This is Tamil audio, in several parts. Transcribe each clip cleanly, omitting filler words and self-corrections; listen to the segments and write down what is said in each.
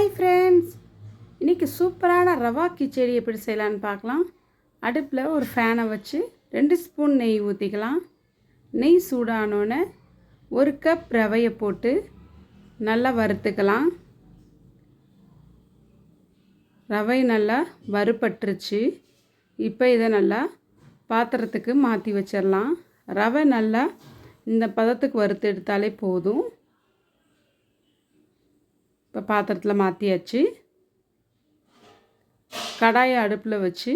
ஹாய் ஃப்ரெண்ட்ஸ், இன்றைக்கி சூப்பரான ரவா கிச்சடி எப்படி செய்யலான்னு பார்க்கலாம். அடுப்பில் ஒரு ஃபேனை வச்சு 2 ஸ்பூன் நெய் ஊற்றிக்கலாம். நெய் சூடானோன்னே 1 கப் ரவையை போட்டு நல்லா வறுத்துக்கலாம். ரவை நல்லா வறுபட்டுருச்சு. இப்போ இதை நல்லா பாத்திரத்துக்கு மாற்றி வச்சிடலாம். ரவை நல்லா இந்த பதத்துக்கு வறுத்து எடுத்தாலே போதும். இப்போ பாத்திரத்தில் மாற்றியாச்சு. கடாயை அடுப்பில் வச்சு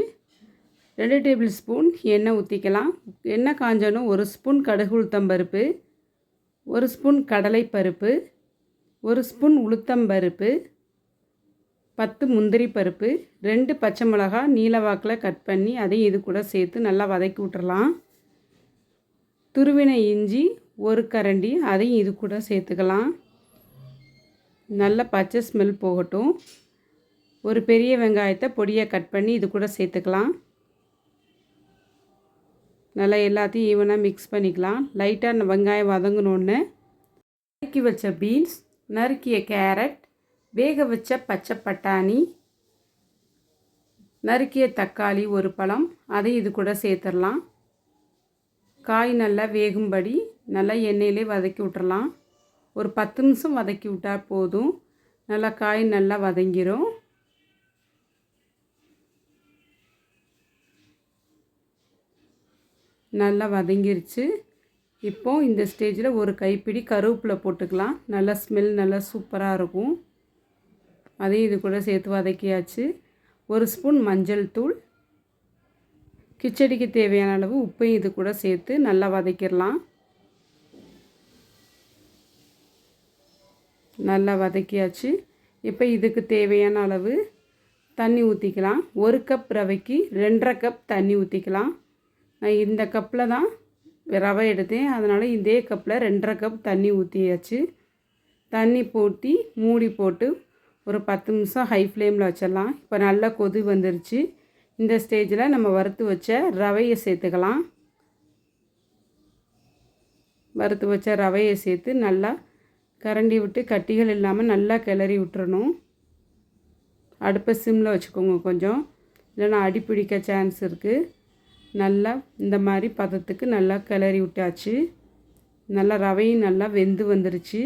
2 டேபிள் ஸ்பூன் எண்ணெய் ஊற்றிக்கலாம். எண்ணெய் காஞ்சோன்னு 1 ஸ்பூன் கடுகு உளுத்தம்பருப்பு, 1 ஸ்பூன் கடலைப்பருப்பு, 1 ஸ்பூன் உளுத்தம்பருப்பு, 10 முந்திரி பருப்பு, 2 பச்சை மிளகாய் நீல வாக்கில் கட் பண்ணி அதையும் இது கூட சேர்த்து நல்லா வதக்கி விட்டுறலாம். துருவின இஞ்சி 1 கரண்டி அதையும் இது கூட சேர்த்துக்கலாம். நல்ல பச்சை ஸ்மெல் போகட்டும். ஒரு பெரிய வெங்காயத்தை பொடியாக கட் பண்ணி இது கூட சேர்த்துக்கலாம். நல்லா எல்லாத்தையும் ஈவனாக மிக்ஸ் பண்ணிக்கலாம். லைட்டாக வெங்காயம் வதங்கினோன்னு நறுக்கி வச்ச பீன்ஸ், நறுக்கிய கேரட், வேக வச்ச பச்சை பட்டாணி, நறுக்கிய தக்காளி 1 பழம் அதையும் இது கூட சேர்த்துடலாம். காய் நல்லா வேகும்படி நல்லா எண்ணெயிலே வதக்கி விட்டுறலாம். ஒரு 10 நிமிஷம் வதக்கி விட்டால் போதும். நல்லா காய் நல்லா வதங்கிரும். நல்லா வதங்கிருச்சு. இப்போது இந்த ஸ்டேஜில் ஒரு கைப்பிடி கருவேப்பிலை போட்டுக்கலாம். நல்லா ஸ்மெல் நல்லா சூப்பராக இருக்கும். அதையும் இது கூட சேர்த்து வதக்கியாச்சு. 1 ஸ்பூன் மஞ்சள் தூள், கிச்சடிக்கு தேவையான அளவு உப்பையும் இது கூட சேர்த்து நல்லா வதக்கிடலாம். நல்லா வதக்கியாச்சு. இப்போ இதுக்கு தேவையான அளவு தண்ணி ஊற்றிக்கலாம். 1 கப் ரவைக்கு 2.5 கப் தண்ணி ஊற்றிக்கலாம். நான் இந்த கப்பில் தான் ரவை எடுத்தேன், அதனால் இதே கப்பில் 2.5 கப் தண்ணி ஊற்றியாச்சு. தண்ணி ஊற்றி மூடி போட்டு ஒரு 10 நிமிஷம் ஹை ஃப்ளேமில் வச்சிடலாம். இப்போ நல்லா கொதி வந்துருச்சு. இந்த ஸ்டேஜில் நம்ம வறுத்து வச்ச ரவையை சேர்த்துக்கலாம். வறுத்து வச்ச ரவையை சேர்த்து நல்லா கரண்டி விட்டு கட்டிகள் இல்லாமல் நல்லா கிளறி விட்டுறணும். அடுப்பை சிம்மில் வச்சுக்கோங்க கொஞ்சம், இல்லைன்னா அடி பிடிக்க சான்ஸ் இருக்குது. நல்லா இந்த மாதிரி பதத்துக்கு நல்லா கிளறி விட்டாச்சு. நல்லா ரவையும் நல்லா வெந்து வந்துருச்சு.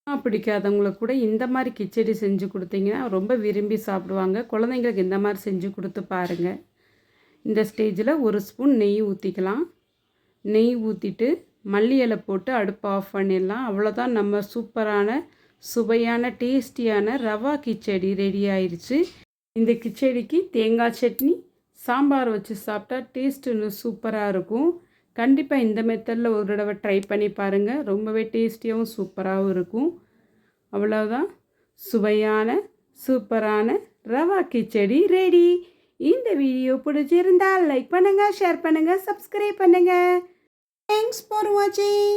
பிடிக்காதவங்களுக்கு கூட இந்த மாதிரி கிச்சடி செஞ்சு கொடுத்தீங்கன்னா ரொம்ப விரும்பி சாப்பிடுவாங்க. குழந்தைங்களுக்கு இந்த மாதிரி செஞ்சு கொடுத்து பாருங்கள். இந்த ஸ்டேஜில் 1 ஸ்பூன் நெய் ஊற்றிக்கலாம். நெய் ஊற்றிட்டு மல்லி இலை போட்டு அடுப்பு ஆஃப் பண்ணிடலாம். அவ்வளோதான், நம்ம சூப்பரான சுவையான டேஸ்டியான ரவா கிச்சடி ரெடி ஆயிடுச்சு. இந்த கிச்சடிக்கு தேங்காய் சட்னி, சாம்பார் வச்சு சாப்பிட்டா டேஸ்ட்டு இன்னும் சூப்பராக இருக்கும். கண்டிப்பாக இந்த மெத்தடில் ஒரு தடவை ட்ரை பண்ணி பாருங்கள். ரொம்பவே டேஸ்டியாகவும் சூப்பராகவும் இருக்கும். அவ்வளோதான், சுவையான சூப்பரான ரவா கிச்சடி ரெடி. இந்த வீடியோ பிடிச்சிருந்தால் லைக் பண்ணுங்கள், ஷேர் பண்ணுங்கள், சப்ஸ்கிரைப் பண்ணுங்கள். Thanks for watching.